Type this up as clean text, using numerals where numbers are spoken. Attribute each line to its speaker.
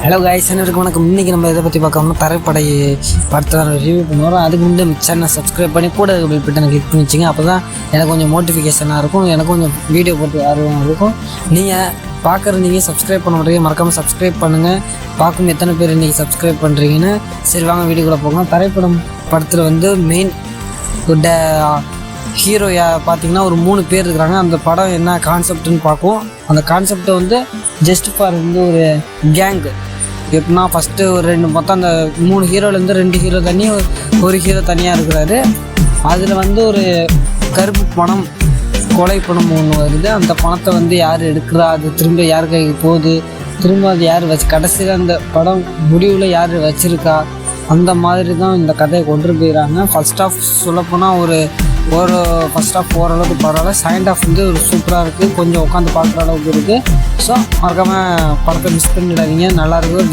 Speaker 1: Hello guys, அனைவருக்கும் வணக்கம். இன்றைக்கி நம்ம இதை பற்றி பார்க்கணும்னா தரைப்படை படத்தை ரிவ்யூ பண்ணுவோம். அதுக்கு முன்னாடி சேனல் சப்ஸ்கிரைப் பண்ணி கூட பில் பட்டனை கிளிக் பண்ணி வச்சுங்க. அப்போ தான் எனக்கு கொஞ்சம் மோட்டிஃபிகேஷனாக இருக்கும், எனக்கு கொஞ்சம் வீடியோ போட்டு ஆர்வம் இருக்கும். நீங்கள் பார்க்குறீங்க சப்ஸ்கிரைப் பண்ண முடியும், மறக்காமல் சப்ஸ்கிரைப் பண்ணுங்கள். பார்க்கும் எத்தனை பேர் இன்றைக்கி சப்ஸ்கிரைப் பண்ணுறீங்கன்னு. சரி வாங்க வீடியோக்குள்ளே போகலாம். தரைப்படம் படத்தில் வந்து மெயின் ஹீரோ பார்த்தீங்கன்னா ஒரு 3 பேர் இருக்கிறாங்க. அந்த படம் என்ன கான்செப்ட்னு பார்ப்போம். அந்த கான்செப்டை வந்து ஜஸ்ட் ஃபார் வந்து ஒரு கேங்கு எப்படின்னா ஃபஸ்ட்டு ஒரு மொத்தம் அந்த 3 ஹீரோலேருந்து 2 ஹீரோ தனியாக ஒரு ஹீரோ தனியாக இருக்கிறாரு. அதில் வந்து ஒரு கருப்பு பணம், கொலை பணம் ஒன்று வருது. அந்த பணத்தை வந்து யார் எடுக்கிறா, அது திரும்ப யார் கைக்கு போகுது, திரும்ப அது யார் கடைசியில் அந்த படம் முடிவில் யார் வச்சுருக்கா, அந்த மாதிரி தான் இந்த கதையை கொண்டு போயிடறாங்க. ஃபஸ்ட் ஆஃப் சொல்லப்போனால் ஒரு ஃபஸ்ட் ஆஃப் ஓரளவுக்கு பரவாயில்ல. செகண்ட் ஆஃப் வந்து ஒரு சூப்பராக இருக்குது, கொஞ்சம் உட்காந்து பார்க்குற அளவுக்கு இருக்குது. ஸோ மறக்காமல் படத்தை மிஸ் பண்ணிடாதீங்க, நல்லாயிருக்கு.